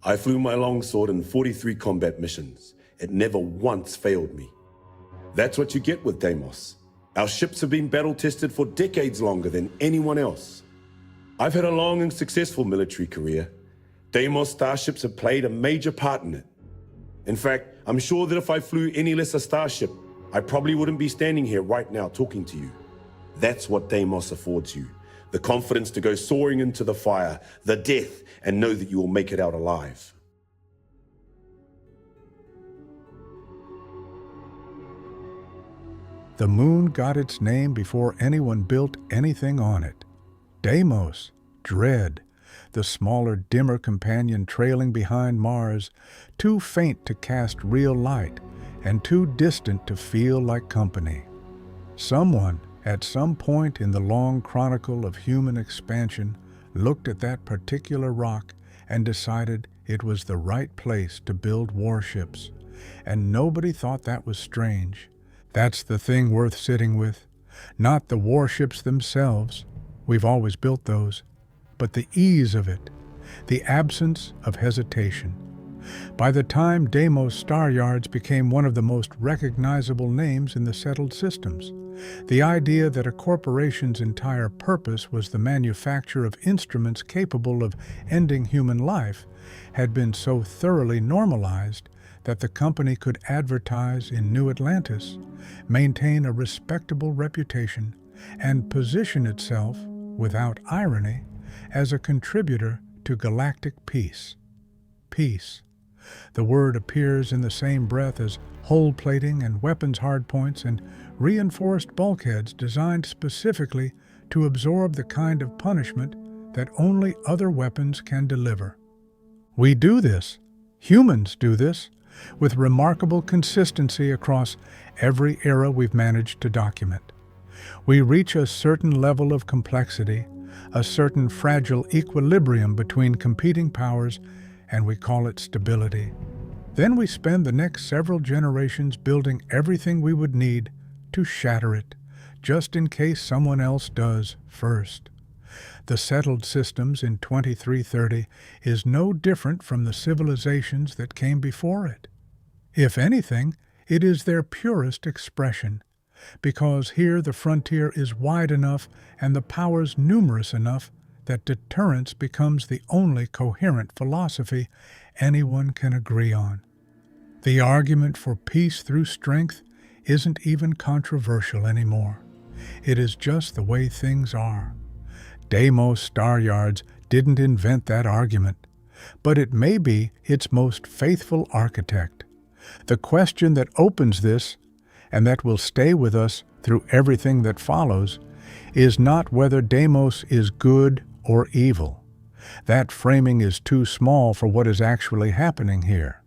I flew my longsword in 43 combat missions. It never once failed me. That's what you get with Deimos. Our ships have been battle-tested for decades longer than anyone else. I've had a long and successful military career. Deimos starships have played a major part in it. In fact, I'm sure that if I flew any lesser starship, I probably wouldn't be standing here right now talking to you. That's what Deimos affords you. The confidence to go soaring into the fire, the death, and know that you will make it out alive. The moon got its name before anyone built anything on it. Deimos, dread, the smaller, dimmer companion trailing behind Mars, too faint to cast real light and too distant to feel like company. Someone, at some point in the long chronicle of human expansion, looked at that particular rock and decided it was the right place to build warships. And nobody thought that was strange. That's the thing worth sitting with. Not the warships themselves. We've always built those. But the ease of it, the absence of hesitation. By the time Deimos Staryards became one of the most recognizable names in the settled systems, the idea that a corporation's entire purpose was the manufacture of instruments capable of ending human life had been so thoroughly normalized that the company could advertise in New Atlantis, maintain a respectable reputation, and position itself, without irony, as a contributor to galactic peace. Peace. The word appears in the same breath as hull plating and weapons hardpoints and reinforced bulkheads designed specifically to absorb the kind of punishment that only other weapons can deliver. We do this, humans do this, with remarkable consistency across every era we've managed to document. We reach a certain level of complexity, a certain fragile equilibrium between competing powers, and we call it stability. Then we spend the next several generations building everything we would need to shatter it, just in case someone else does first. The settled systems in 2330 is no different from the civilizations that came before it. If anything, it is their purest expression, because here the frontier is wide enough and the powers numerous enough that deterrence becomes the only coherent philosophy anyone can agree on. The argument for peace through strength isn't even controversial anymore. It is just the way things are. Deimos Staryards didn't invent that argument, but it may be its most faithful architect. The question that opens this, and that will stay with us through everything that follows, is not whether Deimos is good or evil. That framing is too small for what is actually happening here.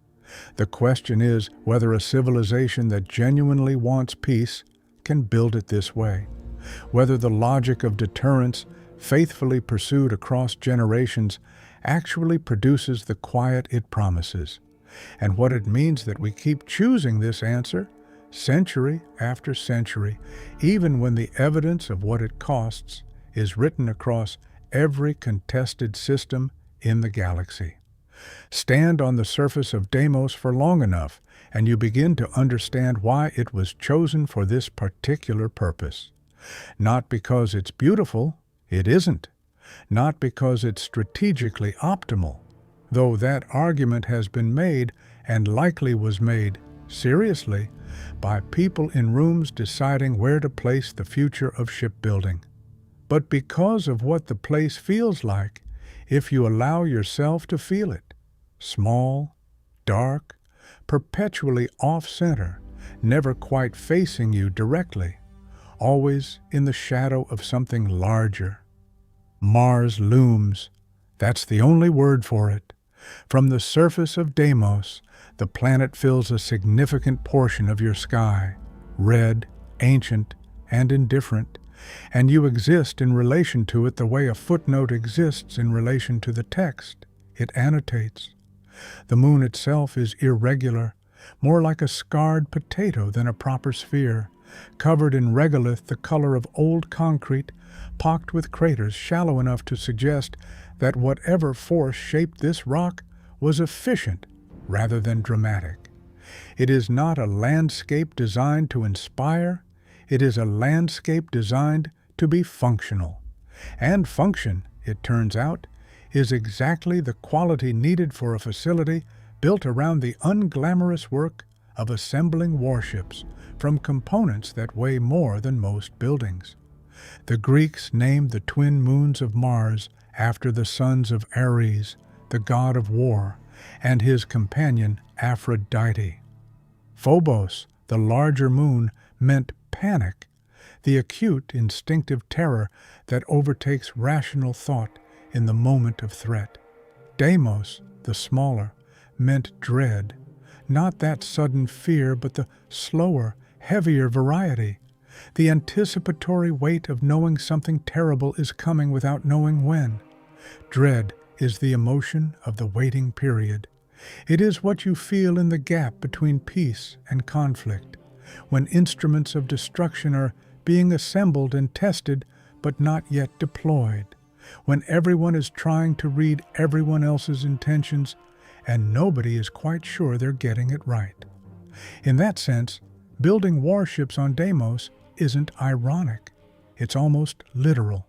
The question is whether a civilization that genuinely wants peace can build it this way, whether the logic of deterrence, faithfully pursued across generations, actually produces the quiet it promises, and what it means that we keep choosing this answer century after century, even when the evidence of what it costs is written across every contested system in the galaxy. Stand on the surface of Deimos for long enough, and you begin to understand why it was chosen for this particular purpose. Not because it's beautiful, it isn't. Not because it's strategically optimal, though that argument has been made, and likely was made, seriously, by people in rooms deciding where to place the future of shipbuilding. But because of what the place feels like, if you allow yourself to feel it. Small, dark, perpetually off-center, never quite facing you directly, always in the shadow of something larger. Mars looms. That's the only word for it. From the surface of Deimos, the planet fills a significant portion of your sky, red, ancient, and indifferent, and you exist in relation to it the way a footnote exists in relation to the text it annotates. The moon itself is irregular, more like a scarred potato than a proper sphere, covered in regolith the color of old concrete, pocked with craters shallow enough to suggest that whatever force shaped this rock was efficient rather than dramatic. It is not a landscape designed to inspire, it is a landscape designed to be functional. And function, it turns out, is exactly the quality needed for a facility built around the unglamorous work of assembling warships from components that weigh more than most buildings. The Greeks named the twin moons of Mars after the sons of Ares, the god of war, and his companion Aphrodite. Phobos, the larger moon, meant panic, the acute instinctive terror that overtakes rational thought in the moment of threat. Deimos, the smaller, meant dread, not that sudden fear, but the slower, heavier variety, the anticipatory weight of knowing something terrible is coming without knowing when. Dread is the emotion of the waiting period. It is what you feel in the gap between peace and conflict, when instruments of destruction are being assembled and tested but not yet deployed, when everyone is trying to read everyone else's intentions and nobody is quite sure they're getting it right. In that sense, building warships on Deimos isn't ironic. It's almost literal.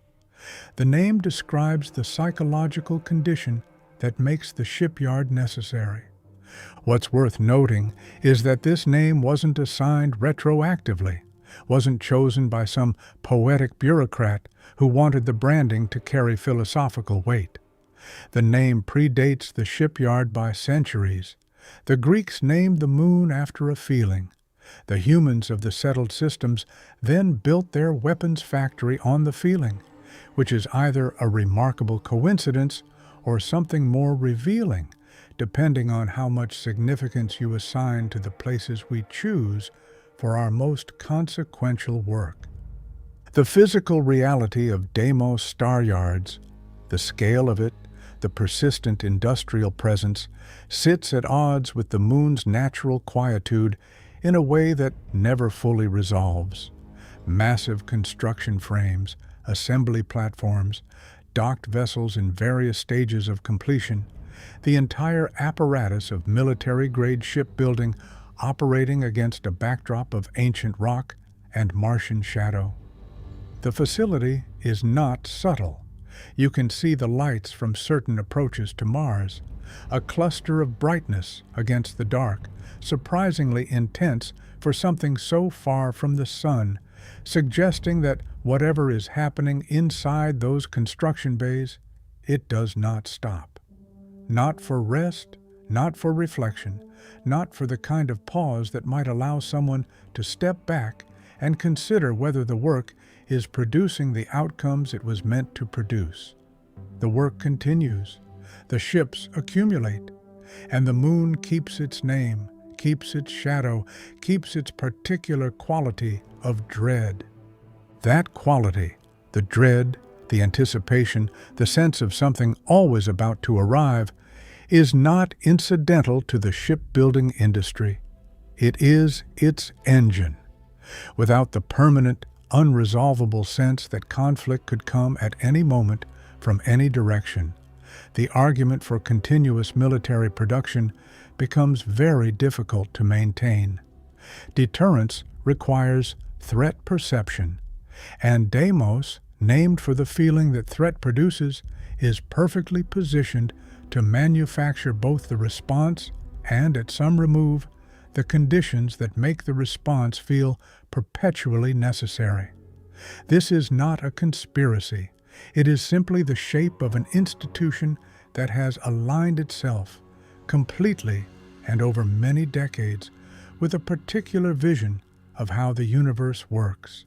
The name describes the psychological condition that makes the shipyard necessary. What's worth noting is that this name wasn't assigned retroactively, wasn't chosen by some poetic bureaucrat who wanted the branding to carry philosophical weight. The name predates the shipyard by centuries. The Greeks named the moon after a feeling. The humans of the settled systems then built their weapons factory on the feeling, which is either a remarkable coincidence or something more revealing, depending on how much significance you assign to the places we choose for our most consequential work. The physical reality of Deimos Staryards, the scale of it, the persistent industrial presence, sits at odds with the moon's natural quietude in a way that never fully resolves. Massive construction frames, assembly platforms, docked vessels in various stages of completion, the entire apparatus of military-grade shipbuilding operating against a backdrop of ancient rock and Martian shadow. The facility is not subtle. You can see the lights from certain approaches to Mars, a cluster of brightness against the dark, surprisingly intense for something so far from the sun, suggesting that whatever is happening inside those construction bays, it does not stop. Not for rest, not for reflection, not for the kind of pause that might allow someone to step back and consider whether the work is producing the outcomes it was meant to produce. The work continues, the ships accumulate, and the moon keeps its name, keeps its shadow, keeps its particular quality of dread. That quality, the dread, the anticipation, the sense of something always about to arrive, is not incidental to the shipbuilding industry. It is its engine. Without the permanent, unresolvable sense that conflict could come at any moment from any direction, the argument for continuous military production becomes very difficult to maintain. Deterrence requires threat perception, and Deimos, named for the feeling that threat produces, is perfectly positioned to manufacture both the response and, at some remove, the conditions that make the response feel perpetually necessary. This is not a conspiracy. It is simply the shape of an institution that has aligned itself completely and over many decades with a particular vision of how the universe works.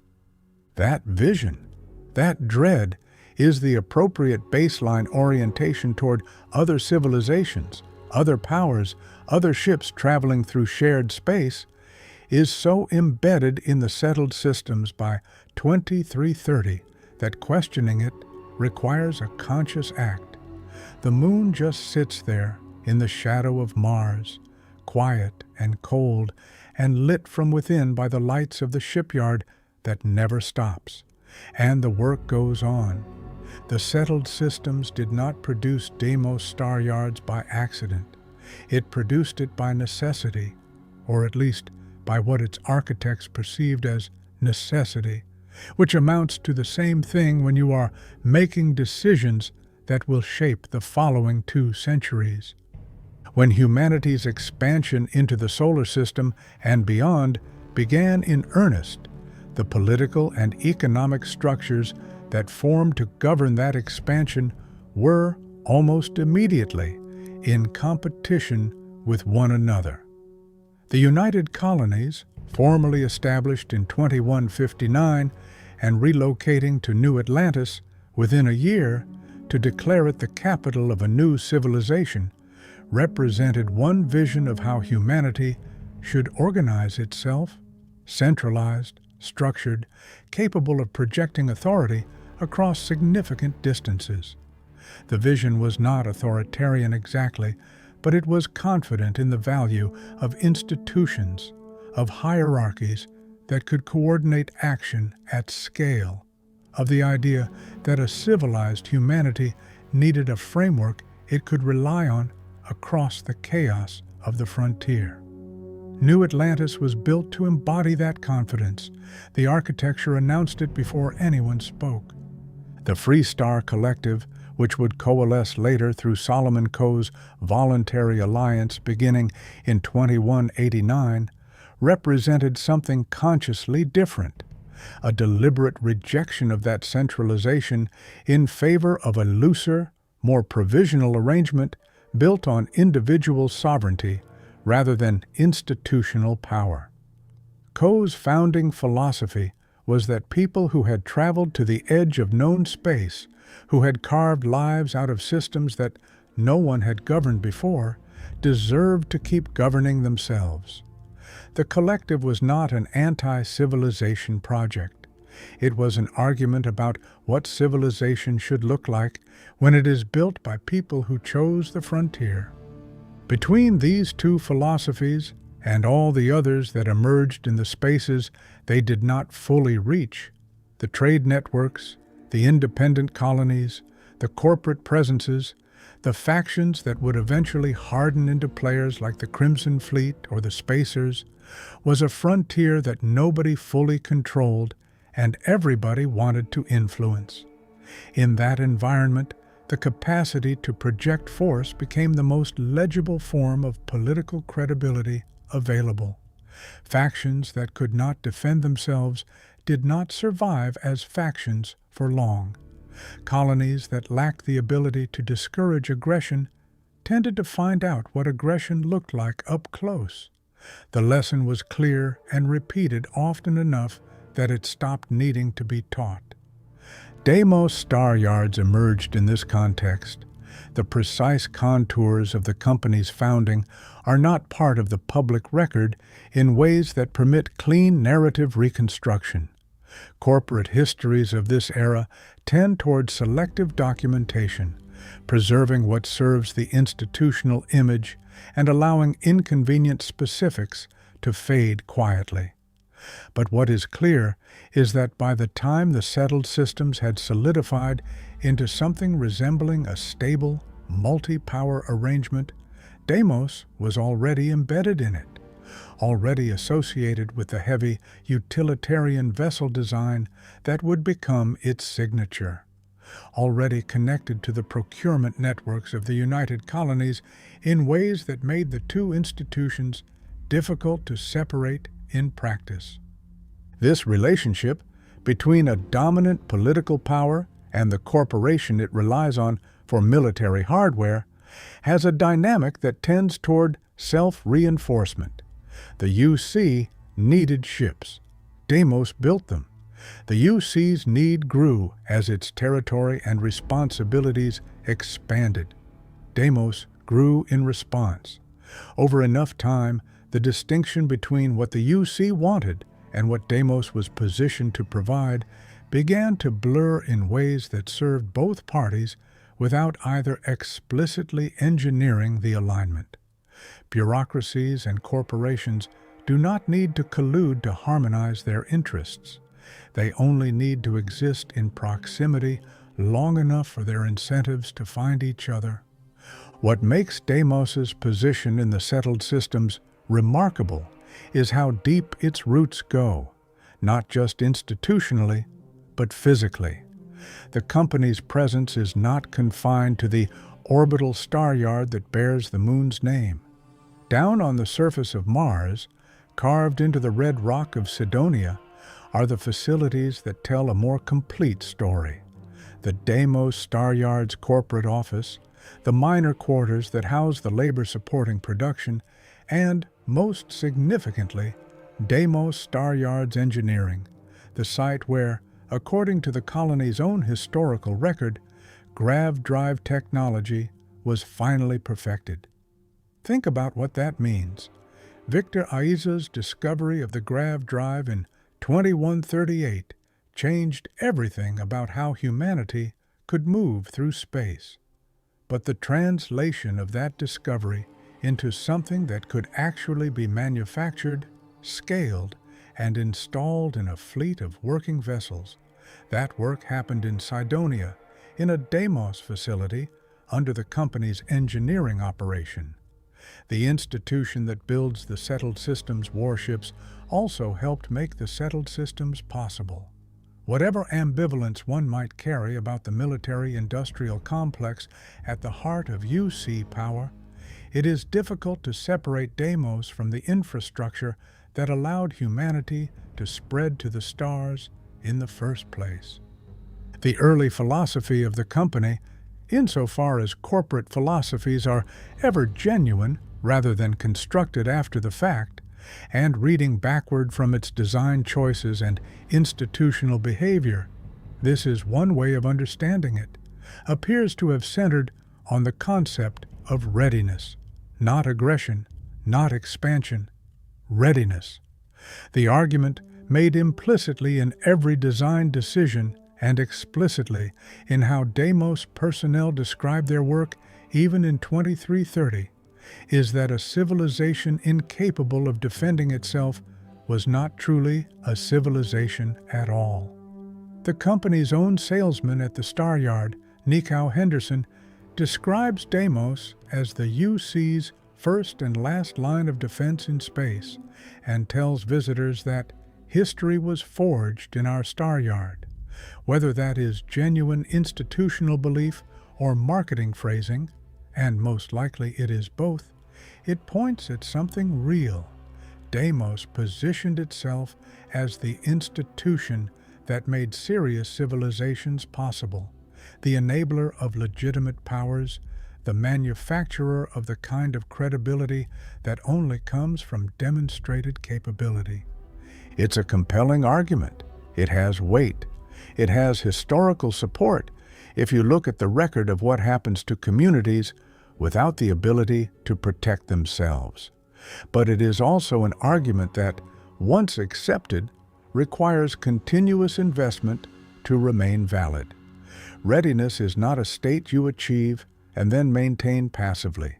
That vision, that dread, is the appropriate baseline orientation toward other civilizations, other powers, other ships traveling through shared space, is so embedded in the settled systems by 2330 that questioning it requires a conscious act. The moon just sits there in the shadow of Mars, quiet and cold, and lit from within by the lights of the shipyard that never stops. And the work goes on. The settled systems did not produce Deimos Staryards by accident. It produced it by necessity, or at least by what its architects perceived as necessity, which amounts to the same thing when you are making decisions that will shape the following 2 centuries. When humanity's expansion into the solar system and beyond began in earnest, the political and economic structures that formed to govern that expansion were, almost immediately, in competition with one another. The United Colonies, formally established in 2159 and relocating to New Atlantis within a year to declare it the capital of a new civilization, represented one vision of how humanity should organize itself, centralized, structured, capable of projecting authority across significant distances. The vision was not authoritarian exactly, but it was confident in the value of institutions, of hierarchies that could coordinate action at scale, of the idea that a civilized humanity needed a framework it could rely on across the chaos of the frontier. New Atlantis was built to embody that confidence. The architecture announced it before anyone spoke. The Free Star Collective, which would coalesce later through Solomon Coe's voluntary alliance beginning in 2189, represented something consciously different, a deliberate rejection of that centralization in favor of a looser, more provisional arrangement built on individual sovereignty rather than institutional power. Coe's founding philosophy was that people who had traveled to the edge of known space, who had carved lives out of systems that no one had governed before, deserved to keep governing themselves. The collective was not an anti-civilization project. It was an argument about what civilization should look like when it is built by people who chose the frontier. Between these 2 philosophies and all the others that emerged in the spaces they did not fully reach, the trade networks, the independent colonies, the corporate presences, the factions that would eventually harden into players like the Crimson Fleet or the Spacers, was a frontier that nobody fully controlled and everybody wanted to influence. In that environment, the capacity to project force became the most legible form of political credibility available. Factions that could not defend themselves did not survive as factions for long. Colonies that lacked the ability to discourage aggression tended to find out what aggression looked like up close. The lesson was clear and repeated often enough that it stopped needing to be taught. Deimos Staryards emerged in this context. The precise contours of the company's founding are not part of the public record in ways that permit clean narrative reconstruction. Corporate histories of this era tend toward selective documentation, preserving what serves the institutional image and allowing inconvenient specifics to fade quietly. But what is clear is that by the time the settled systems had solidified into something resembling a stable, multi-power arrangement, Deimos was already embedded in it, already associated with the heavy, utilitarian vessel design that would become its signature, already connected to the procurement networks of the United Colonies in ways that made the 2 institutions difficult to separate in practice. This relationship between a dominant political power and the corporation it relies on for military hardware has a dynamic that tends toward self-reinforcement. The UC needed ships. Deimos built them. The UC's need grew as its territory and responsibilities expanded. Deimos grew in response. Over enough time, the distinction between what the UC wanted and what Deimos was positioned to provide began to blur in ways that served both parties without either explicitly engineering the alignment. Bureaucracies and corporations do not need to collude to harmonize their interests. They only need to exist in proximity long enough for their incentives to find each other. What makes Deimos's position in the settled systems remarkable is how deep its roots go, not just institutionally, but physically. The company's presence is not confined to the orbital star yard that bears the moon's name. Down on the surface of Mars, carved into the red rock of Cydonia, are the facilities that tell a more complete story. The Deimos Staryards corporate office, the minor quarters that house the labor-supporting production, and, most significantly, Deimos Staryards Engineering, the site where, according to the colony's own historical record, grav drive technology was finally perfected. Think about what that means. Victor Aiza's discovery of the grav drive in 2138 changed everything about how humanity could move through space. But the translation of that discovery into something that could actually be manufactured, scaled, and installed in a fleet of working vessels, that work happened in Cydonia, in a Deimos facility under the company's engineering operation. The institution that builds the settled systems warships also helped make the settled systems possible. Whatever ambivalence one might carry about the military-industrial complex at the heart of UC power, it is difficult to separate Deimos from the infrastructure that allowed humanity to spread to the stars in the first place. The early philosophy of the company, insofar as corporate philosophies are ever genuine rather than constructed after the fact, and reading backward from its design choices and institutional behavior, this is one way of understanding it, appears to have centered on the concept of readiness, not aggression, not expansion, readiness. The argument made implicitly in every design decision and explicitly in how Deimos personnel describe their work even in 2330, is that a civilization incapable of defending itself was not truly a civilization at all. The company's own salesman at the Star Yard, Nikau Henderson, describes Deimos as the UC's first and last line of defense in space, and tells visitors that history was forged in our Star Yard. Whether that is genuine institutional belief or marketing phrasing, and most likely it is both, it points at something real. Deimos positioned itself as the institution that made serious civilizations possible, the enabler of legitimate powers, the manufacturer of the kind of credibility that only comes from demonstrated capability. It's a compelling argument. It has weight. It has historical support if you look at the record of what happens to communities without the ability to protect themselves. But it is also an argument that, once accepted, requires continuous investment to remain valid. Readiness is not a state you achieve and then maintain passively.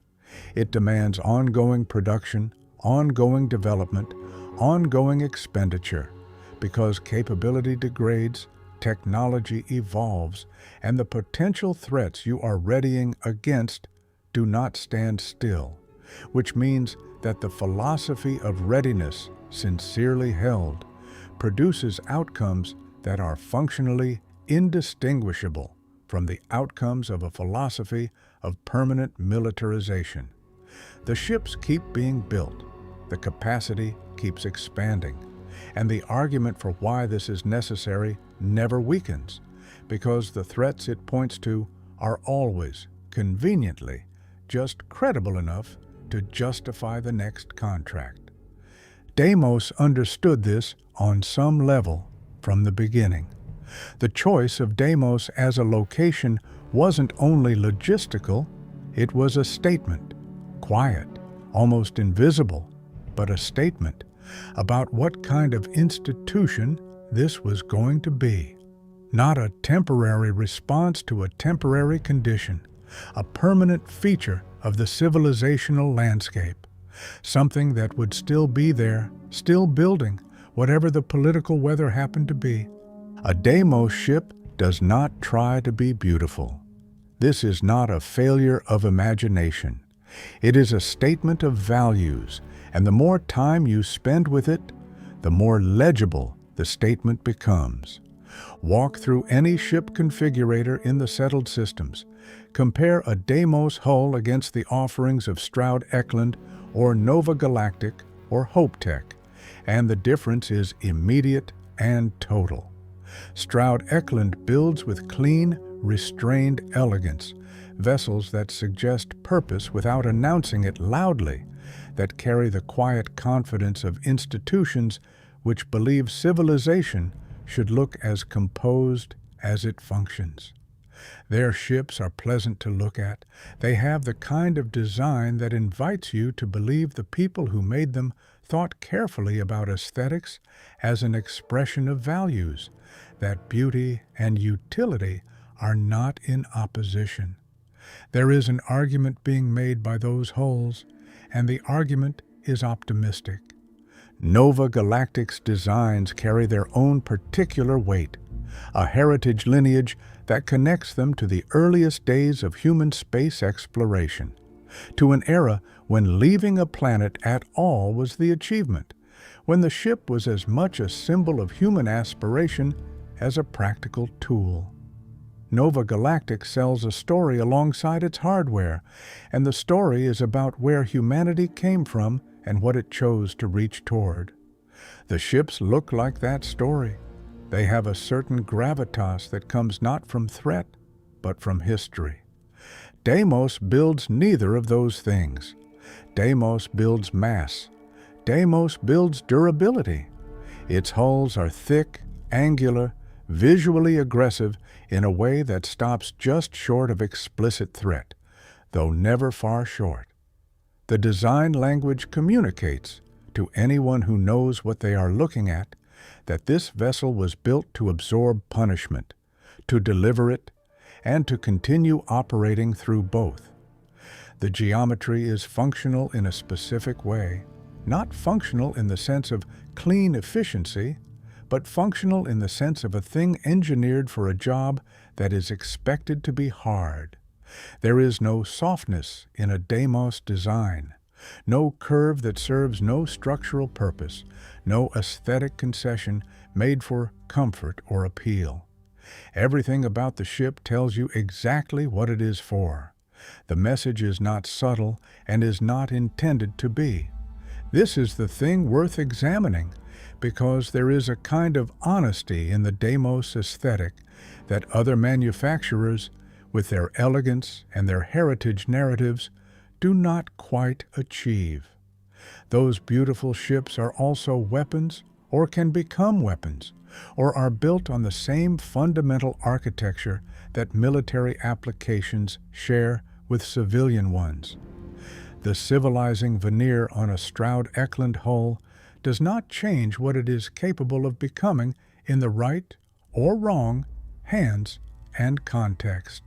It demands ongoing production, ongoing development, ongoing expenditure, because capability degrades, technology evolves, and the potential threats you are readying against do not stand still, which means that the philosophy of readiness, sincerely held, produces outcomes that are functionally indistinguishable from the outcomes of a philosophy of permanent militarization. The ships keep being built, the capacity keeps expanding, and the argument for why this is necessary never weakens, because the threats it points to are always, conveniently, just credible enough to justify the next contract. Deimos understood this on some level from the beginning. The choice of Deimos as a location wasn't only logistical, it was a statement, quiet, almost invisible, but a statement about what kind of institution this was going to be. Not a temporary response to a temporary condition, a permanent feature of the civilizational landscape, something that would still be there, still building, whatever the political weather happened to be. A Deimos ship does not try to be beautiful. This is not a failure of imagination. It is a statement of values, and the more time you spend with it, the more legible the statement becomes. Walk through any ship configurator in the settled systems. Compare a Deimos hull against the offerings of Stroud-Eklund or Nova Galactic or HopeTech, and the difference is immediate and total. Stroud-Eklund builds with clean, restrained elegance, vessels that suggest purpose without announcing it loudly, that carry the quiet confidence of institutions which believe civilization should look as composed as it functions. Their ships are pleasant to look at. They have the kind of design that invites you to believe the people who made them thought carefully about aesthetics as an expression of values, that beauty and utility are not in opposition. There is an argument being made by those hulls, and the argument is optimistic. Nova Galactic's designs carry their own particular weight, a heritage lineage that connects them to the earliest days of human space exploration, to an era when leaving a planet at all was the achievement, when the ship was as much a symbol of human aspiration as a practical tool. Nova Galactic sells a story alongside its hardware, and the story is about where humanity came from and what it chose to reach toward. The ships look like that story. They have a certain gravitas that comes not from threat, but from history. Deimos builds neither of those things. Deimos builds mass. Deimos builds durability. Its hulls are thick, angular, visually aggressive in a way that stops just short of explicit threat, though never far short. The design language communicates, to anyone who knows what they are looking at, that this vessel was built to absorb punishment, to deliver it, and to continue operating through both. The geometry is functional in a specific way, not functional in the sense of clean efficiency, but functional in the sense of a thing engineered for a job that is expected to be hard. There is no softness in a Deimos design, no curve that serves no structural purpose, no aesthetic concession made for comfort or appeal. Everything about the ship tells you exactly what it is for. The message is not subtle and is not intended to be. This is the thing worth examining, because there is a kind of honesty in the Deimos aesthetic that other manufacturers, with their elegance and their heritage narratives, do not quite achieve. Those beautiful ships are also weapons, or can become weapons, or are built on the same fundamental architecture that military applications share with civilian ones. The civilizing veneer on a Stroud-Eklund hull does not change what it is capable of becoming in the right or wrong hands and context.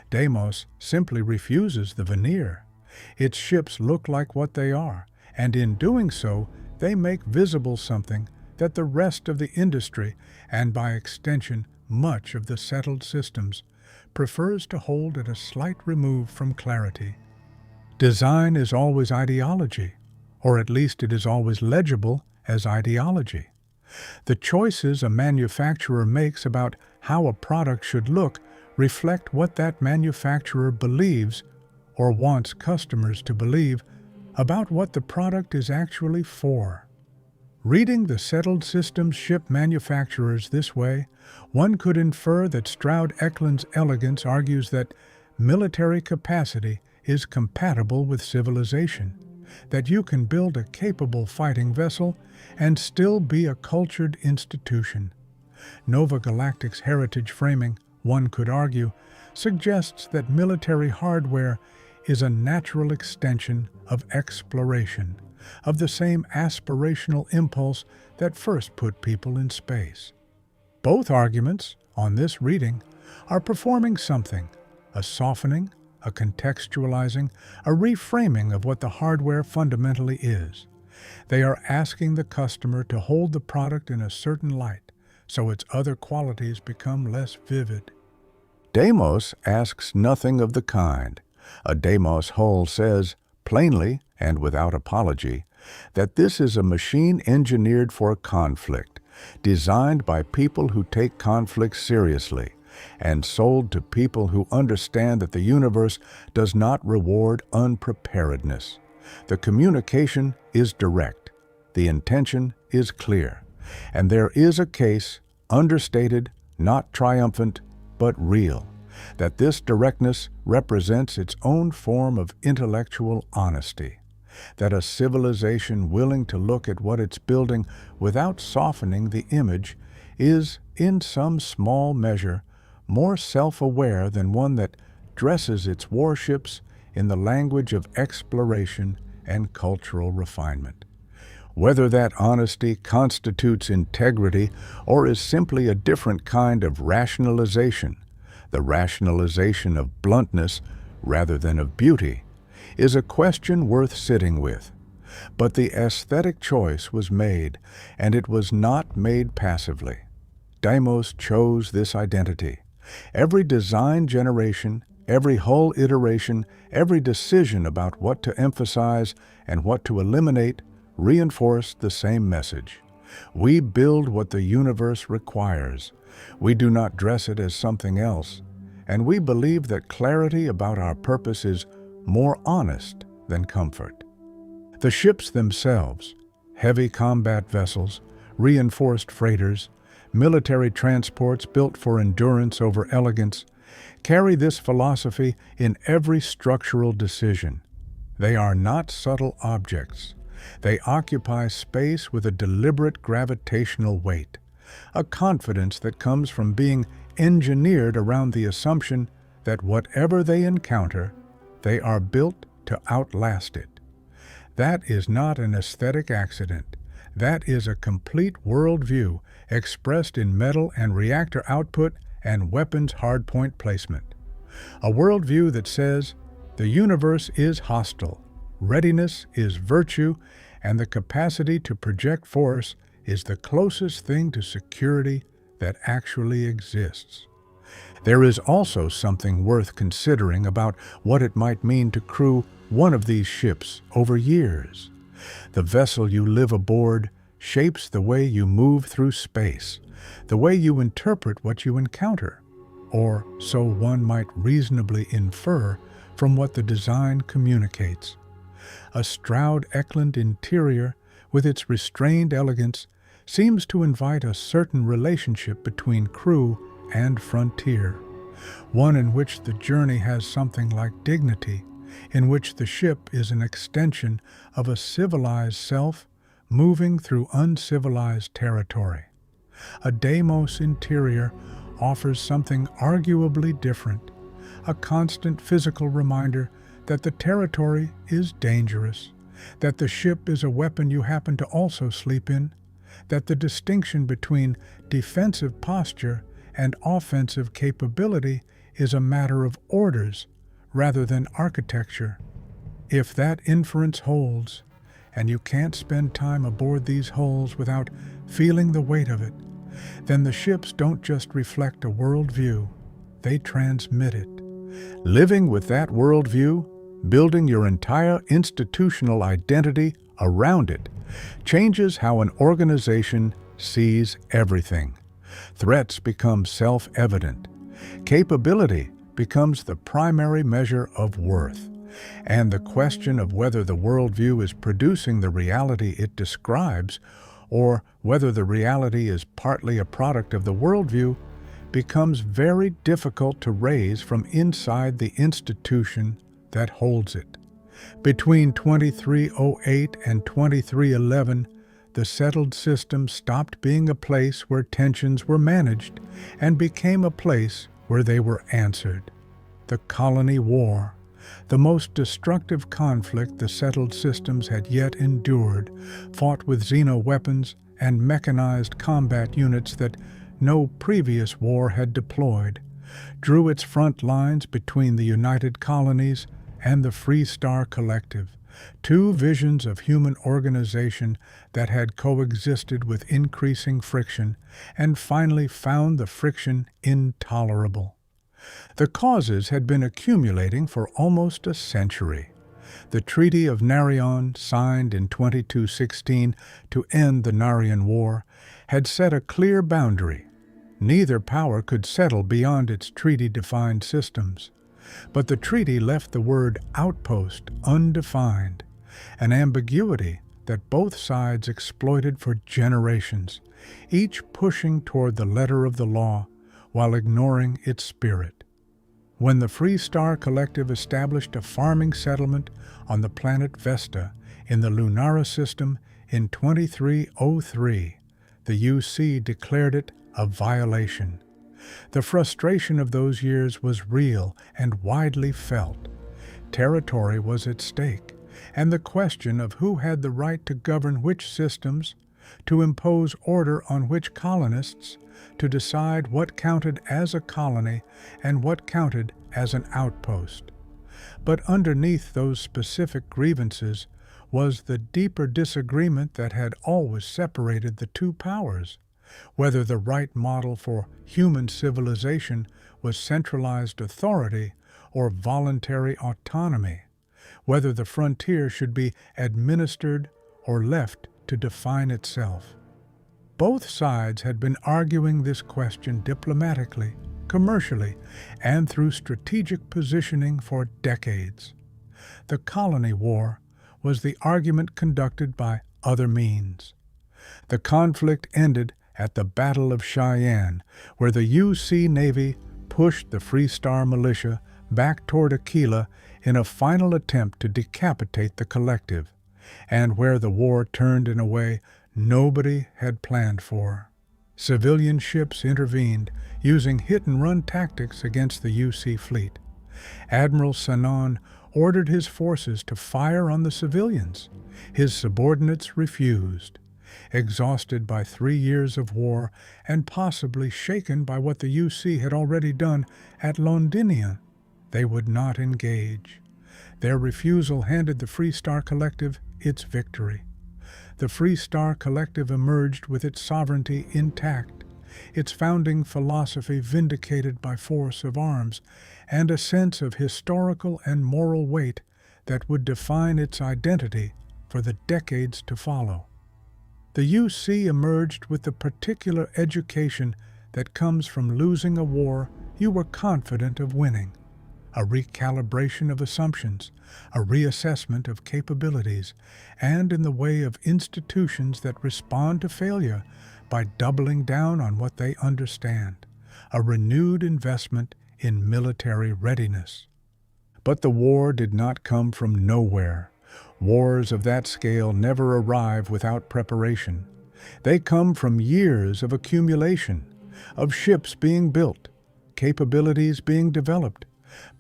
Deimos simply refuses the veneer. Its ships look like what they are, and in doing so, they make visible something that the rest of the industry, and by extension much of the settled systems, prefers to hold at a slight remove from clarity. Design is always ideology, or at least it is always legible as ideology. The choices a manufacturer makes about how a product should look reflect what that manufacturer believes or wants customers to believe about what the product is actually for. Reading the settled systems ship manufacturers this way, one could infer that Stroud-Eklund's elegance argues that military capacity is compatible with civilization, that you can build a capable fighting vessel and still be a cultured institution. Nova Galactic's heritage framing, one could argue, suggests that military hardware is a natural extension of exploration, of the same aspirational impulse that first put people in space. Both arguments, on this reading, are performing something, a softening, a contextualizing, a reframing of what the hardware fundamentally is. They are asking the customer to hold the product in a certain light, so its other qualities become less vivid. Deimos asks nothing of the kind. A Deimos hull says, plainly and without apology, that this is a machine engineered for conflict, designed by people who take conflict seriously, and sold to people who understand that the universe does not reward unpreparedness. The communication is direct, the intention is clear, and there is a case, understated, not triumphant, but real, that this directness represents its own form of intellectual honesty, that a civilization willing to look at what it's building without softening the image is, in some small measure, more self-aware than one that dresses its warships in the language of exploration and cultural refinement. Whether that honesty constitutes integrity or is simply a different kind of rationalization, the rationalization of bluntness rather than of beauty, is a question worth sitting with. But the aesthetic choice was made, and it was not made passively. Deimos chose this identity. Every design generation, every hull iteration, every decision about what to emphasize and what to eliminate reinforced the same message. We build what the universe requires. We do not dress it as something else. And we believe that clarity about our purpose is more honest than comfort. The ships themselves, heavy combat vessels, reinforced freighters, military transports built for endurance over elegance, carry this philosophy in every structural decision. They are not subtle objects. They occupy space with a deliberate gravitational weight, a confidence that comes from being engineered around the assumption that whatever they encounter, they are built to outlast it. That is not an aesthetic accident. That is a complete worldview expressed in metal and reactor output and weapons hardpoint placement. A worldview that says the universe is hostile, readiness is virtue, and the capacity to project force is the closest thing to security that actually exists. There is also something worth considering about what it might mean to crew one of these ships over years. The vessel you live aboard shapes the way you move through space, the way you interpret what you encounter, or so one might reasonably infer from what the design communicates. A Stroud-Eklund interior, with its restrained elegance, seems to invite a certain relationship between crew and frontier, one in which the journey has something like dignity, in which the ship is an extension of a civilized self moving through uncivilized territory. A Deimos interior offers something arguably different, a constant physical reminder that the territory is dangerous, that the ship is a weapon you happen to also sleep in, that the distinction between defensive posture and offensive capability is a matter of orders rather than architecture. If that inference holds, and you can't spend time aboard these hulls without feeling the weight of it, then the ships don't just reflect a worldview, they transmit it. Living with that worldview, building your entire institutional identity around it, changes how an organization sees everything. Threats become self-evident. Capability becomes the primary measure of worth. And the question of whether the worldview is producing the reality it describes, or whether the reality is partly a product of the worldview, becomes very difficult to raise from inside the institution that holds it. Between 2308 and 2311, the settled system stopped being a place where tensions were managed and became a place where they were answered. The Colony War, the most destructive conflict the settled systems had yet endured, fought with xeno-weapons and mechanized combat units that no previous war had deployed, drew its front lines between the United Colonies and the Free Star Collective, two visions of human organization that had coexisted with increasing friction and finally found the friction intolerable. The causes had been accumulating for almost a century. The Treaty of Narion, signed in 2216 to end the Narian War, had set a clear boundary. Neither power could settle beyond its treaty-defined systems. But the treaty left the word outpost undefined, an ambiguity that both sides exploited for generations, each pushing toward the letter of the law while ignoring its spirit. When the Free Star Collective established a farming settlement on the planet Vesta in the Lunara system in 2303, the UC declared it a violation. The frustration of those years was real and widely felt. Territory was at stake, and the question of who had the right to govern which systems, to impose order on which colonists, to decide what counted as a colony and what counted as an outpost. But underneath those specific grievances was the deeper disagreement that had always separated the two powers, whether the right model for human civilization was centralized authority or voluntary autonomy, whether the frontier should be administered or left to define itself. Both sides had been arguing this question diplomatically, commercially, and through strategic positioning for decades. The Colony War was the argument conducted by other means. The conflict ended at the Battle of Cheyenne, where the UC Navy pushed the Free Star militia back toward Aquila in a final attempt to decapitate the collective, and where the war turned in a way nobody had planned for. Civilian ships intervened, using hit-and-run tactics against the UC fleet. Admiral Sanon ordered his forces to fire on the civilians. His subordinates refused. Exhausted by 3 years of war and possibly shaken by what the UC had already done at Londinia, they would not engage. Their refusal handed the Free Star Collective its victory. The Free Star Collective emerged with its sovereignty intact, its founding philosophy vindicated by force of arms, and a sense of historical and moral weight that would define its identity for the decades to follow. The UC emerged with the particular education that comes from losing a war you were confident of winning, a recalibration of assumptions, a reassessment of capabilities, and in the way of institutions that respond to failure by doubling down on what they understand, a renewed investment in military readiness. But the war did not come from nowhere. Wars of that scale never arrive without preparation. They come from years of accumulation, of ships being built, capabilities being developed,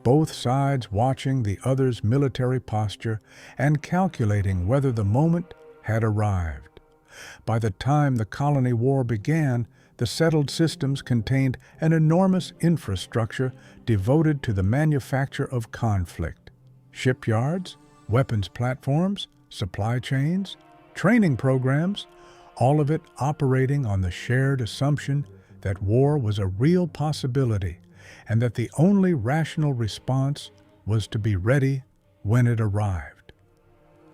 both sides watching the other's military posture and calculating whether the moment had arrived. By the time the Colony War began, the settled systems contained an enormous infrastructure devoted to the manufacture of conflict. Shipyards, weapons platforms, supply chains, training programs, all of it operating on the shared assumption that war was a real possibility and that the only rational response was to be ready when it arrived.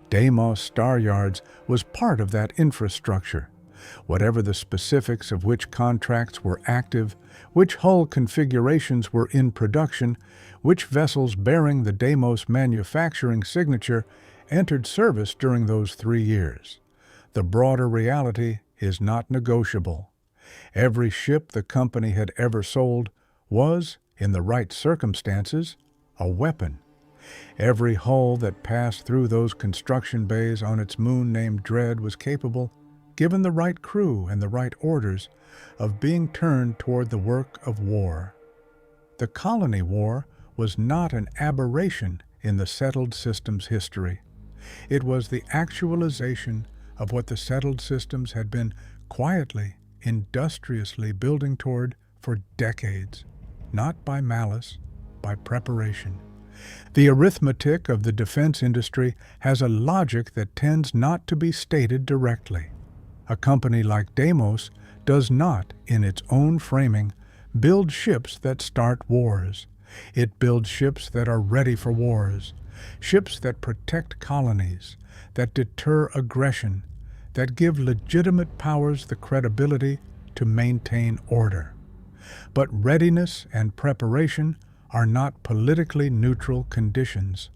Deimos Staryards was part of that infrastructure. Whatever the specifics of which contracts were active, which hull configurations were in production, which vessels bearing the Deimos manufacturing signature entered service during those 3 years. The broader reality is not negotiable. Every ship the company had ever sold was, in the right circumstances, a weapon. Every hull that passed through those construction bays on its moon named Dread was capable, given the right crew and the right orders, of being turned toward the work of war. The Colony War was not an aberration in the settled systems history. It was the actualization of what the settled systems had been quietly, industriously building toward for decades, not by malice, by preparation. The arithmetic of the defense industry has a logic that tends not to be stated directly. A company like Deimos does not, in its own framing, builds ships that start wars. It builds ships that are ready for wars, ships that protect colonies, that deter aggression, that give legitimate powers the credibility to maintain order. But readiness and preparation are not politically neutral conditions.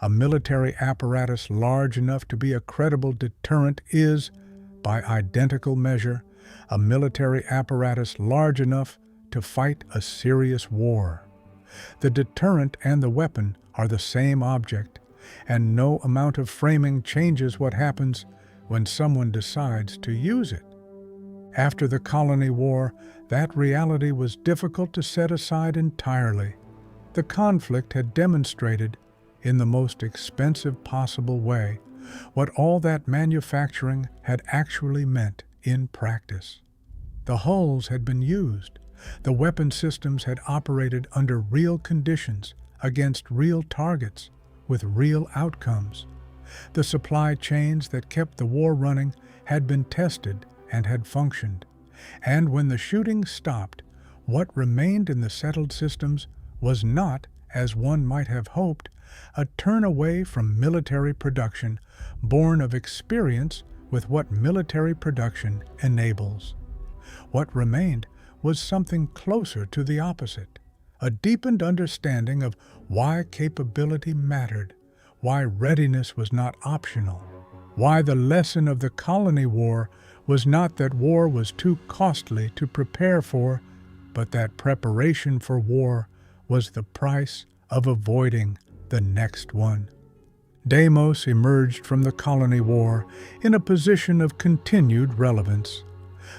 A military apparatus large enough to be a credible deterrent is, by identical measure, a military apparatus large enough to fight a serious war. The deterrent and the weapon are the same object, and no amount of framing changes what happens when someone decides to use it. After the Colony War, that reality was difficult to set aside entirely. The conflict had demonstrated, in the most expensive possible way, what all that manufacturing had actually meant in practice. The hulls had been used. The weapon systems had operated under real conditions, against real targets, with real outcomes. The supply chains that kept the war running had been tested and had functioned. And when the shooting stopped, what remained in the settled systems was not, as one might have hoped, a turn away from military production born of experience with what military production enables. What remained was something closer to the opposite, a deepened understanding of why capability mattered, why readiness was not optional, why the lesson of the Colony War was not that war was too costly to prepare for, but that preparation for war was the price of avoiding the next one. Deimos emerged from the Colony War in a position of continued relevance.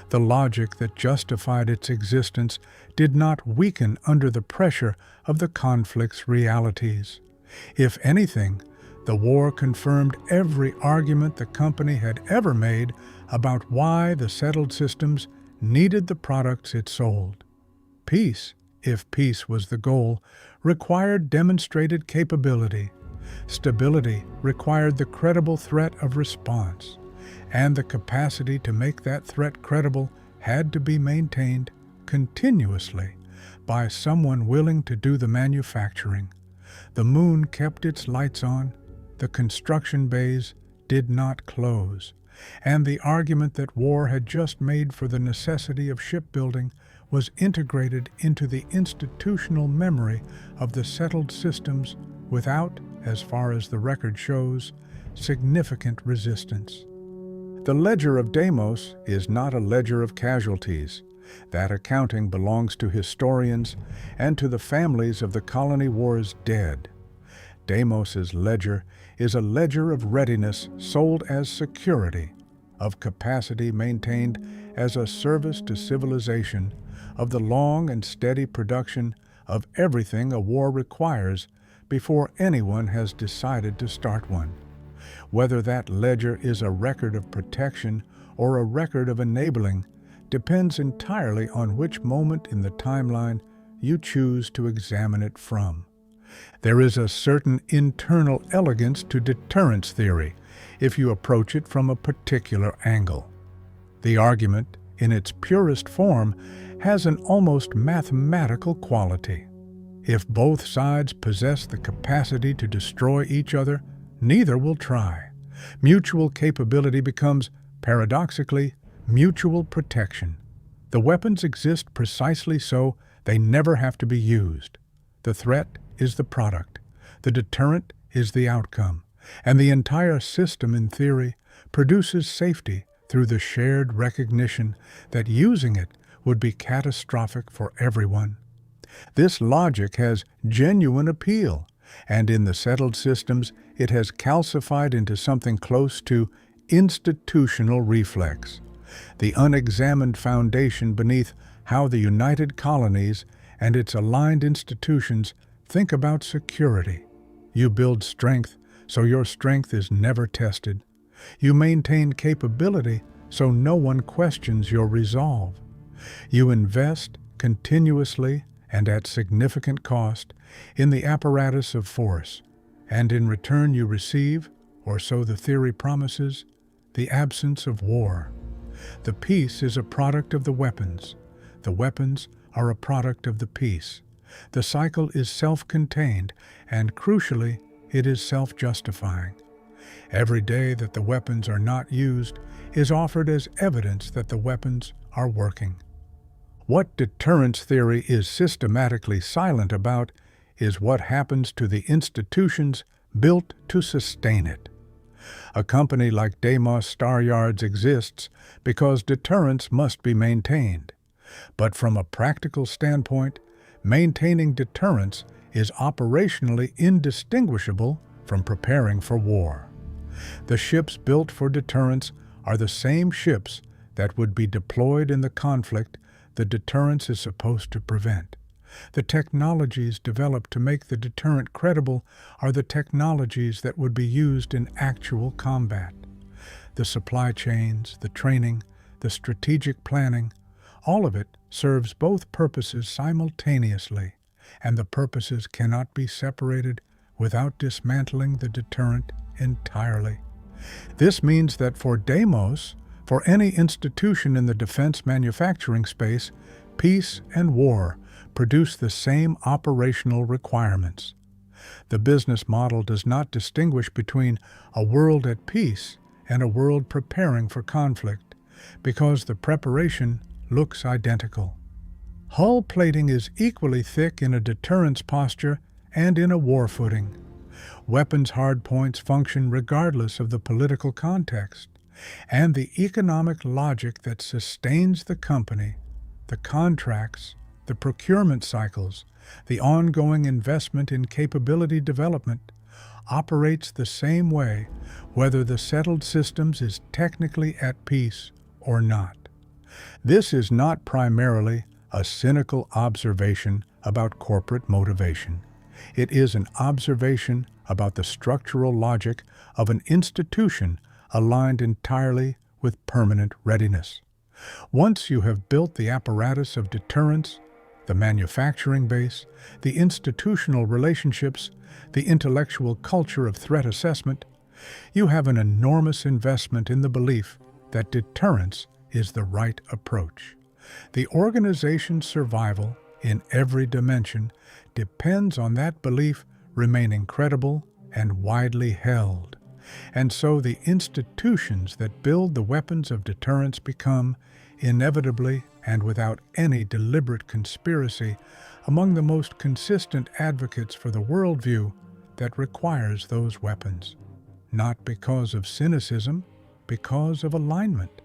The logic that justified its existence did not weaken under the pressure of the conflict's realities. If anything, the war confirmed every argument the company had ever made about why the settled systems needed the products it sold. Peace, if peace was the goal, required demonstrated capability. Stability required the credible threat of response, and the capacity to make that threat credible had to be maintained continuously by someone willing to do the manufacturing. The moon kept its lights on, the construction bays did not close, and the argument that war had just made for the necessity of shipbuilding was integrated into the institutional memory of the settled systems without, as far as the record shows, significant resistance. The ledger of Deimos is not a ledger of casualties. That accounting belongs to historians and to the families of the Colony War's dead. Deimos's ledger is a ledger of readiness sold as security, of capacity maintained as a service to civilization, of the long and steady production of everything a war requires before anyone has decided to start one. Whether that ledger is a record of protection or a record of enabling depends entirely on which moment in the timeline you choose to examine it from. There is a certain internal elegance to deterrence theory if you approach it from a particular angle. The argument, in its purest form, has an almost mathematical quality. If both sides possess the capacity to destroy each other, neither will try. Mutual capability becomes, paradoxically, mutual protection. The weapons exist precisely so they never have to be used. The threat is the product, the deterrent is the outcome, and the entire system, in theory, produces safety through the shared recognition that using it would be catastrophic for everyone. This logic has genuine appeal, and in the settled systems it has calcified into something close to institutional reflex, the unexamined foundation beneath how the United Colonies and its aligned institutions think about security. You build strength so your strength is never tested. You maintain capability so no one questions your resolve. You invest continuously and at significant cost in the apparatus of force, and in return you receive, or so the theory promises, the absence of war. The peace is a product of the weapons. The weapons are a product of the peace. The cycle is self-contained, and crucially, it is self-justifying. Every day that the weapons are not used is offered as evidence that the weapons are working. What deterrence theory is systematically silent about is what happens to the institutions built to sustain it. A company like Deimos Staryards exists because deterrence must be maintained. But from a practical standpoint, maintaining deterrence is operationally indistinguishable from preparing for war. The ships built for deterrence are the same ships that would be deployed in the conflict the deterrence is supposed to prevent. The technologies developed to make the deterrent credible are the technologies that would be used in actual combat. The supply chains, the training, the strategic planning, all of it serves both purposes simultaneously, and the purposes cannot be separated without dismantling the deterrent entirely. This means that for Deimos, for any institution in the defense manufacturing space, peace and war produce the same operational requirements. The business model does not distinguish between a world at peace and a world preparing for conflict, because the preparation looks identical. Hull plating is equally thick in a deterrence posture and in a war footing. Weapons hardpoints function regardless of the political context, and the economic logic that sustains the company, the contracts, the procurement cycles, the ongoing investment in capability development, operates the same way whether the settled systems is technically at peace or not. This is not primarily a cynical observation about corporate motivation. It is an observation about the structural logic of an institution aligned entirely with permanent readiness. Once you have built the apparatus of deterrence, the manufacturing base, the institutional relationships, the intellectual culture of threat assessment, you have an enormous investment in the belief that deterrence is the right approach. The organization's survival in every dimension depends on that belief remaining credible and widely held. And so the institutions that build the weapons of deterrence become, inevitably and without any deliberate conspiracy, among the most consistent advocates for the worldview that requires those weapons. Not because of cynicism, because of alignment.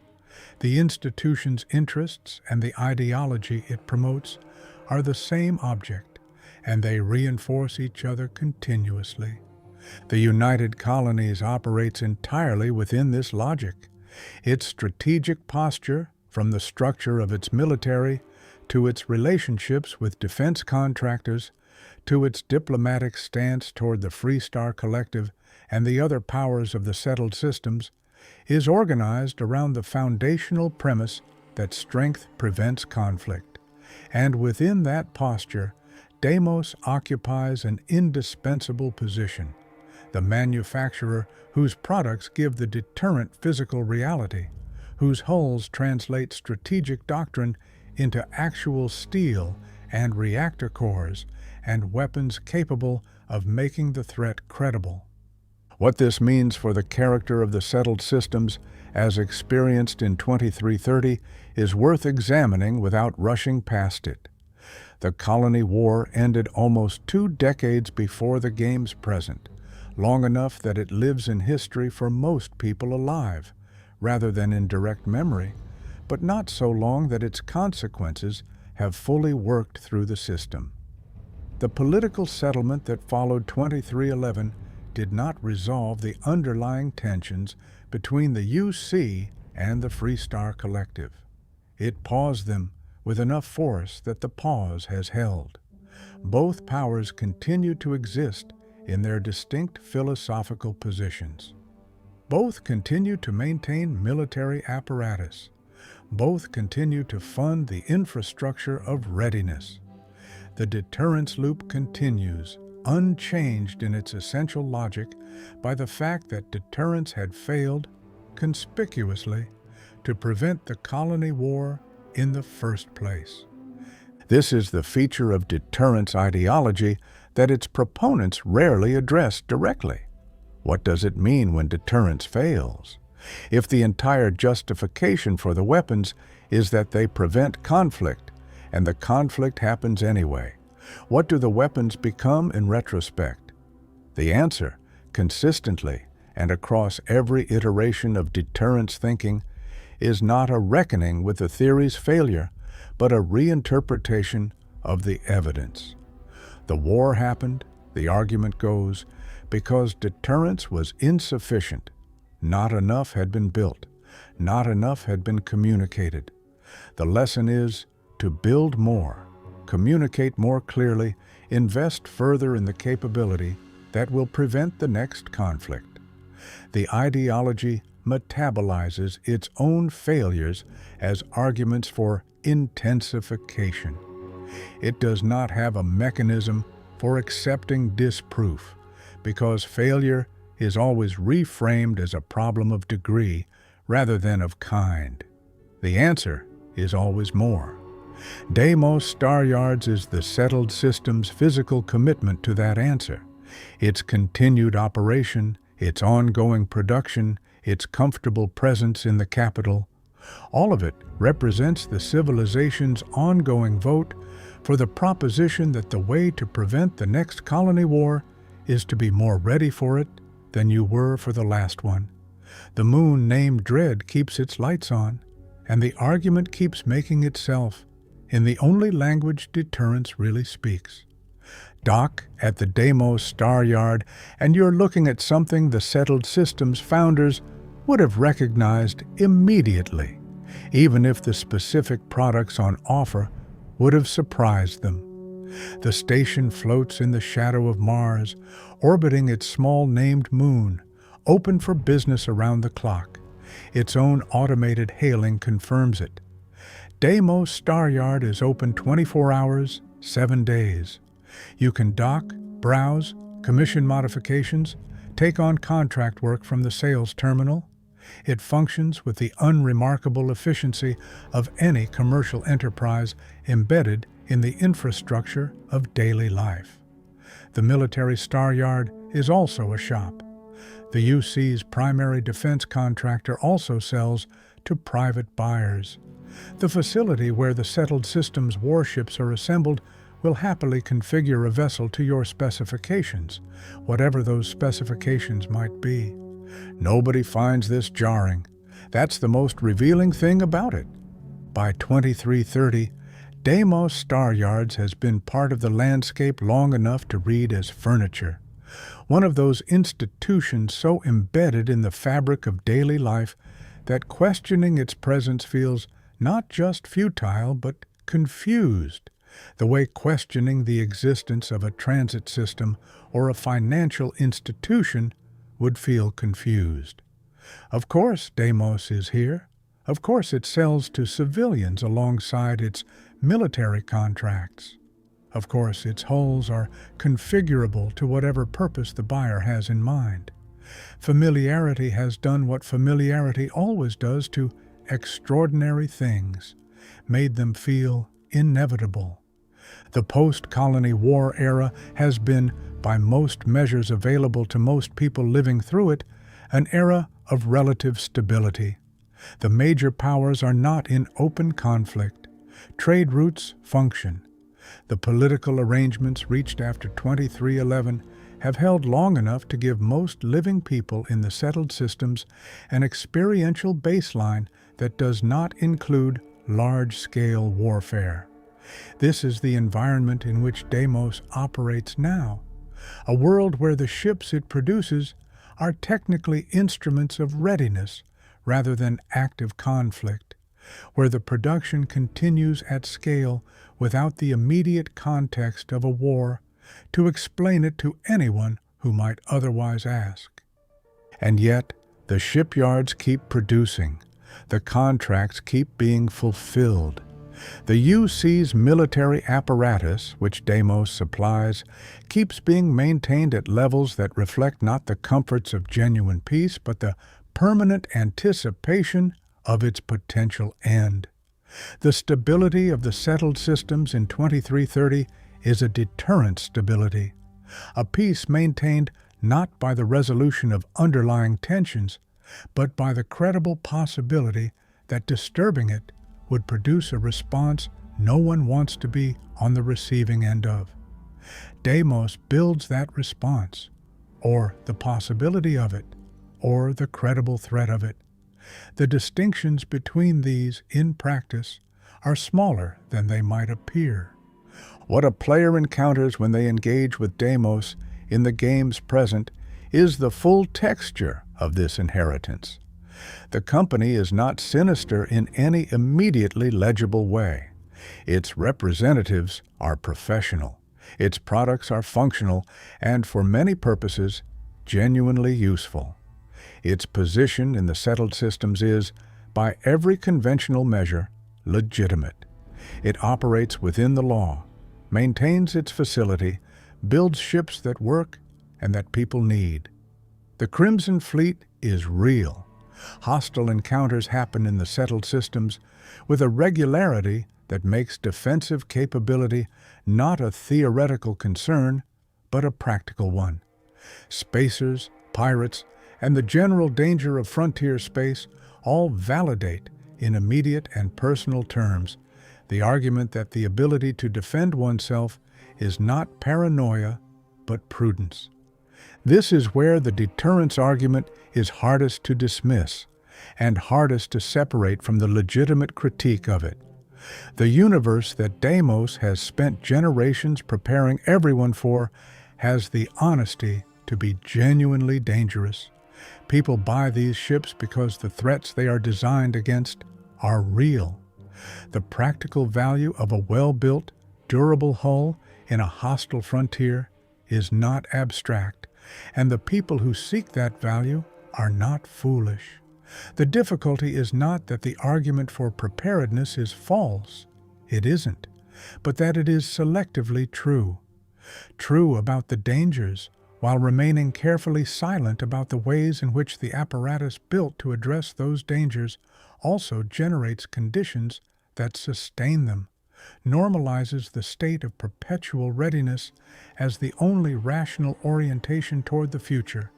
The institution's interests and the ideology it promotes are the same object, and they reinforce each other continuously. The United Colonies operates entirely within this logic. Its strategic posture, from the structure of its military, to its relationships with defense contractors, to its diplomatic stance toward the Free Star Collective and the other powers of the settled systems, is organized around the foundational premise that strength prevents conflict. And within that posture, Deimos occupies an indispensable position, the manufacturer whose products give the deterrent physical reality, whose hulls translate strategic doctrine into actual steel and reactor cores and weapons capable of making the threat credible. What this means for the character of the settled systems as experienced in 2330 is worth examining without rushing past it. The colony war ended almost 2 decades before the game's present, long enough that it lives in history for most people alive, rather than in direct memory, but not so long that its consequences have fully worked through the system. The political settlement that followed 2311 did not resolve the underlying tensions between the UC and the Free Star Collective. It paused them with enough force that the pause has held. Both powers continue to exist in their distinct philosophical positions. Both continue to maintain military apparatus. Both continue to fund the infrastructure of readiness. The deterrence loop continues, unchanged in its essential logic by the fact that deterrence had failed, conspicuously, to prevent the colony war in the first place. This is the feature of deterrence ideology that its proponents rarely address directly. What does it mean when deterrence fails? If the entire justification for the weapons is that they prevent conflict, and the conflict happens anyway, what do the weapons become in retrospect? The answer, consistently and across every iteration of deterrence thinking, is not a reckoning with the theory's failure, but a reinterpretation of the evidence. The war happened, the argument goes, because deterrence was insufficient. Not enough had been built. Not enough had been communicated. The lesson is to build more, communicate more clearly, invest further in the capability that will prevent the next conflict. The ideology metabolizes its own failures as arguments for intensification. It does not have a mechanism for accepting disproof, because failure is always reframed as a problem of degree rather than of kind. The answer is always more. Deimos Staryards is the settled system's physical commitment to that answer. Its continued operation, its ongoing production, its comfortable presence in the capital, all of it represents the civilization's ongoing vote for the proposition that the way to prevent the next colony war is to be more ready for it than you were for the last one. The moon named Dread keeps its lights on, and the argument keeps making itself in the only language deterrence really speaks. Dock at the Deimos Staryard, and you're looking at something the settled system's founders would have recognized immediately, even if the specific products on offer would have surprised them. The station floats in the shadow of Mars, orbiting its small named moon, open for business around the clock. Its own automated hailing confirms it. Deimos Staryard is open 24 hours, 7 days. You can dock, browse, commission modifications, take on contract work from the sales terminal. It functions with the unremarkable efficiency of any commercial enterprise embedded in the infrastructure of daily life. The military Staryard is also a shop. The UC's primary defense contractor also sells to private buyers. The facility where the settled system's warships are assembled will happily configure a vessel to your specifications, whatever those specifications might be. Nobody finds this jarring. That's the most revealing thing about it. By 2330, Deimos Staryards has been part of the landscape long enough to read as furniture. One of those institutions so embedded in the fabric of daily life that questioning its presence feels not just futile but confused, the way questioning the existence of a transit system or a financial institution would feel confused. Of course Deimos is here. Of course it sells to civilians alongside its military contracts. Of course its hulls are configurable to whatever purpose the buyer has in mind. Familiarity has done what familiarity always does to extraordinary things, made them feel inevitable. The post-colony war era has been, by most measures available to most people living through it, an era of relative stability. The major powers are not in open conflict. Trade routes function. The political arrangements reached after 2311 have held long enough to give most living people in the settled systems an experiential baseline that does not include large-scale warfare. This is the environment in which Deimos operates now, a world where the ships it produces are technically instruments of readiness rather than active conflict, where the production continues at scale without the immediate context of a war to explain it to anyone who might otherwise ask. And yet, the shipyards keep producing, the contracts keep being fulfilled. The UC's military apparatus, which Deimos supplies, keeps being maintained at levels that reflect not the comforts of genuine peace, but the permanent anticipation of its potential end. The stability of the settled systems in 2330 is a deterrent stability, a peace maintained not by the resolution of underlying tensions, but by the credible possibility that disturbing it would produce a response no one wants to be on the receiving end of. Deimos builds that response, or the possibility of it, or the credible threat of it. The distinctions between these, in practice, are smaller than they might appear. What a player encounters when they engage with Deimos in the game's present is the full texture of this inheritance. The company is not sinister in any immediately legible way. Its representatives are professional. Its products are functional and, for many purposes, genuinely useful. Its position in the settled systems is, by every conventional measure, legitimate. It operates within the law, maintains its facility, builds ships that work and that people need. The Crimson Fleet is real. Hostile encounters happen in the settled systems with a regularity that makes defensive capability not a theoretical concern, but a practical one. Spacers, pirates, and the general danger of frontier space all validate, in immediate and personal terms, the argument that the ability to defend oneself is not paranoia, but prudence. This is where the deterrence argument is hardest to dismiss, and hardest to separate from the legitimate critique of it. The universe that Deimos has spent generations preparing everyone for has the honesty to be genuinely dangerous. People buy these ships because the threats they are designed against are real. The practical value of a well-built, durable hull in a hostile frontier is not abstract, and the people who seek that value are not foolish. The difficulty is not that the argument for preparedness is false. It isn't, but that it is selectively true. True about the dangers, while remaining carefully silent about the ways in which the apparatus built to address those dangers also generates conditions that sustain them, normalizes the state of perpetual readiness as the only rational orientation toward the future,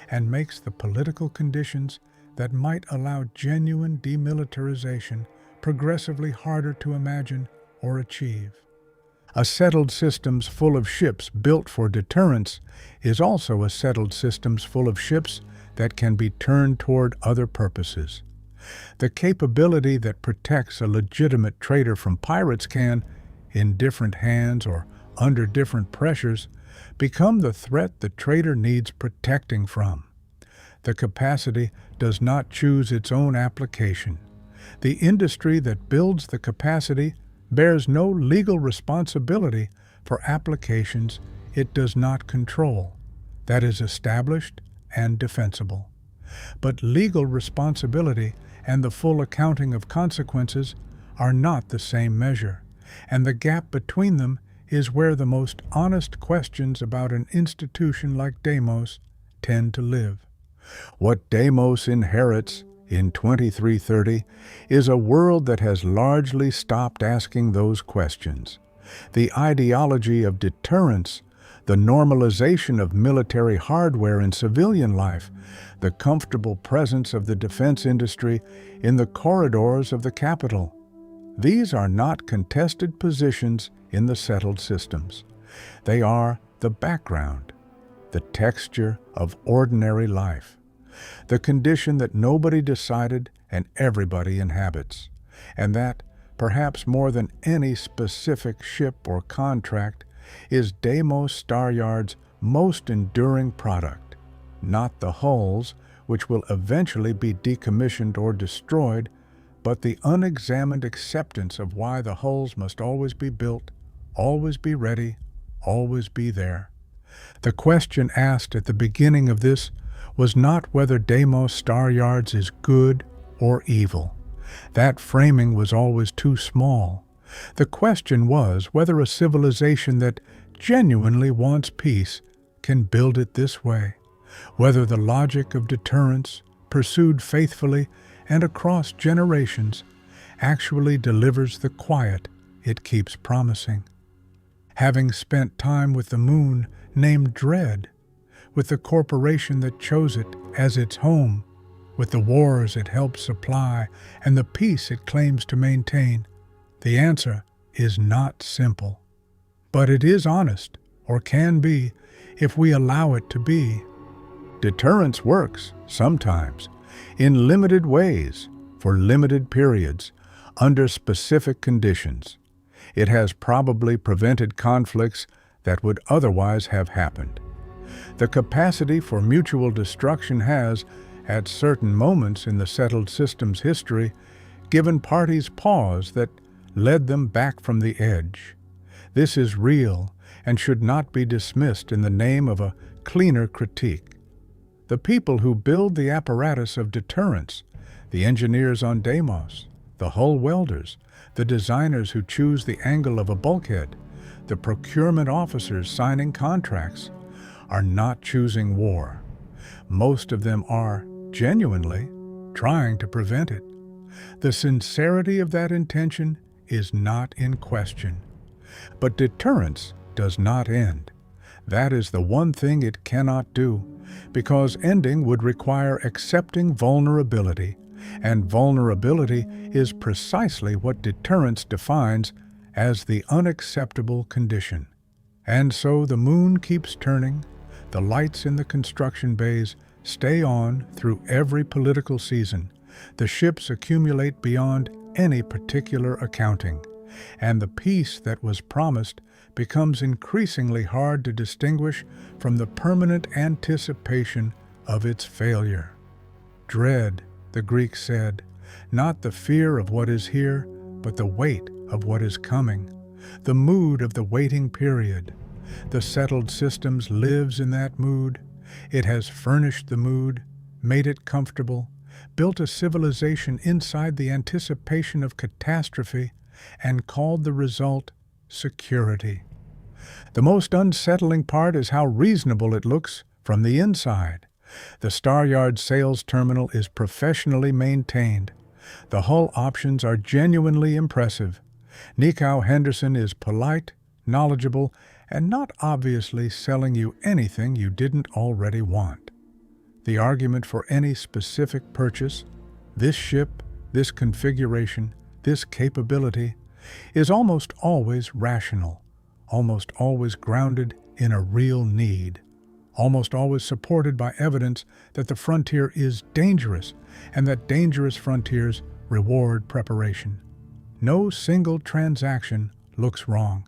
and makes the political conditions that might allow genuine demilitarization progressively harder to imagine or achieve. A settled systems full of ships built for deterrence is also a settled systems full of ships that can be turned toward other purposes. The capability that protects a legitimate trader from pirates can, in different hands or under different pressures, become the threat the trader needs protecting from. The capacity does not choose its own application. The industry that builds the capacity bears no legal responsibility for applications it does not control, that is established and defensible. But legal responsibility and the full accounting of consequences are not the same measure, and the gap between them is where the most honest questions about an institution like Deimos tend to live. What Deimos inherits in 2330 is a world that has largely stopped asking those questions. The ideology of deterrence, the normalization of military hardware in civilian life, the comfortable presence of the defense industry in the corridors of the capital. These are not contested positions in the settled systems. They are the background, the texture of ordinary life, the condition that nobody decided and everybody inhabits, and that, perhaps more than any specific ship or contract, is Deimos Staryards' most enduring product, not the hulls, which will eventually be decommissioned or destroyed, but the unexamined acceptance of why the hulls must always be built, always be ready, always be there. The question asked at the beginning of this was not whether Deimos Staryards is good or evil. That framing was always too small. The question was whether a civilization that genuinely wants peace can build it this way, whether the logic of deterrence, pursued faithfully and across generations, actually delivers the quiet it keeps promising. Having spent time with the moon named Dread, with the corporation that chose it as its home, with the wars it helped supply and the peace it claims to maintain, the answer is not simple. But it is honest, or can be, if we allow it to be. Deterrence works, sometimes, in limited ways, for limited periods, under specific conditions. It has probably prevented conflicts that would otherwise have happened. The capacity for mutual destruction has, at certain moments in the settled system's history, given parties pause that led them back from the edge. This is real and should not be dismissed in the name of a cleaner critique. The people who build the apparatus of deterrence, the engineers on Deimos, the hull welders, the designers who choose the angle of a bulkhead, the procurement officers signing contracts, are not choosing war. Most of them are, genuinely, trying to prevent it. The sincerity of that intention is not in question. But deterrence does not end. That is the one thing it cannot do, because ending would require accepting vulnerability, and vulnerability is precisely what deterrence defines as the unacceptable condition. And so the moon keeps turning, the lights in the construction bays stay on through every political season, the ships accumulate beyond any particular accounting, and the peace that was promised becomes increasingly hard to distinguish from the permanent anticipation of its failure. Dread, the Greeks said, not the fear of what is here, but the weight of what is coming, the mood of the waiting period. The settled systems lives in that mood. It has furnished the mood, made it comfortable, built a civilization inside the anticipation of catastrophe, and called the result security. The most unsettling part is how reasonable it looks from the inside. The Staryards sales terminal is professionally maintained. The hull options are genuinely impressive. Nikau Henderson is polite, knowledgeable, and not obviously selling you anything you didn't already want. The argument for any specific purchase, this ship, this configuration, this capability, is almost always rational, almost always grounded in a real need, almost always supported by evidence that the frontier is dangerous and that dangerous frontiers reward preparation. No single transaction looks wrong.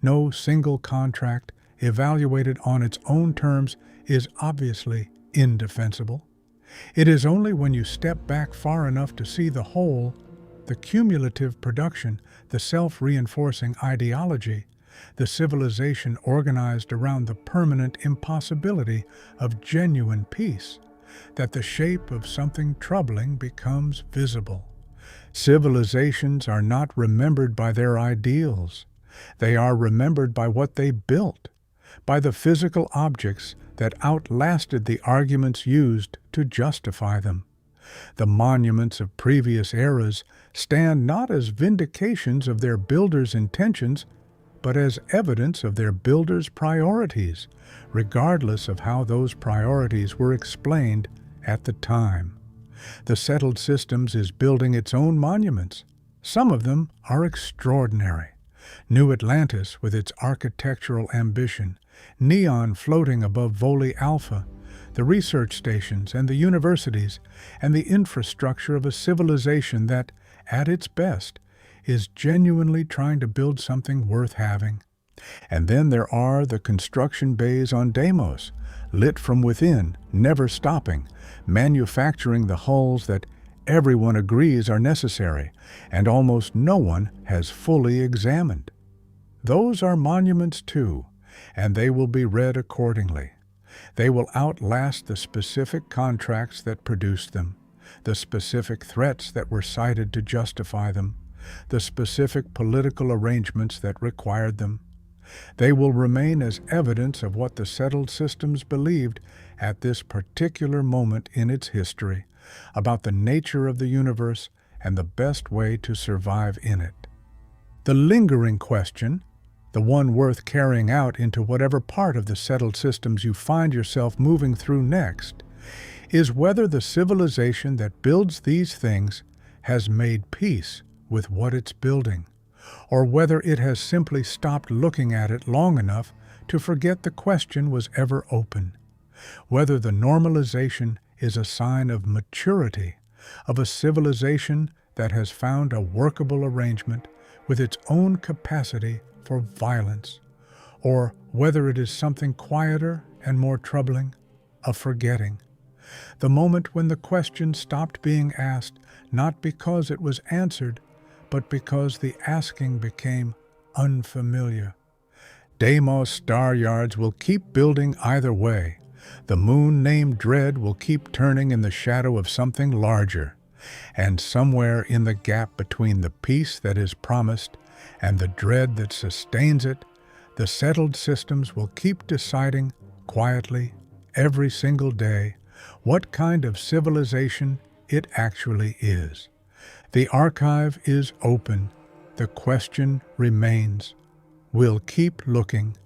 No single contract, evaluated on its own terms, is obviously indefensible. It is only when you step back far enough to see the whole, the cumulative production, the self-reinforcing ideology, the civilization organized around the permanent impossibility of genuine peace, that the shape of something troubling becomes visible. Civilizations are not remembered by their ideals. They are remembered by what they built, by the physical objects that outlasted the arguments used to justify them. The monuments of previous eras stand not as vindications of their builders' intentions, but as evidence of their builders' priorities, regardless of how those priorities were explained at the time. The settled systems is building its own monuments. Some of them are extraordinary. New Atlantis with its architectural ambition, neon floating above Voli Alpha, the research stations and the universities, and the infrastructure of a civilization that, at its best, is genuinely trying to build something worth having. And then there are the construction bays on Deimos, lit from within, never stopping, manufacturing the hulls that everyone agrees are necessary, and almost no one has fully examined. Those are monuments too, and they will be read accordingly. They will outlast the specific contracts that produced them, the specific threats that were cited to justify them, the specific political arrangements that required them. They will remain as evidence of what the settled systems believed at this particular moment in its history, about the nature of the universe and the best way to survive in it. The lingering question, the one worth carrying out into whatever part of the settled systems you find yourself moving through next, is whether the civilization that builds these things has made peace with what it's building, or whether it has simply stopped looking at it long enough to forget the question was ever open. Whether the normalization is a sign of maturity, of a civilization that has found a workable arrangement with its own capacity for violence, or whether it is something quieter and more troubling, a forgetting. The moment when the question stopped being asked, not because it was answered, but because the asking became unfamiliar. Deimos Staryards will keep building either way. The moon named Dread will keep turning in the shadow of something larger, and somewhere in the gap between the peace that is promised and the dread that sustains it, the settled systems will keep deciding quietly, every single day, what kind of civilization it actually is. The archive is open. The question remains. We'll keep looking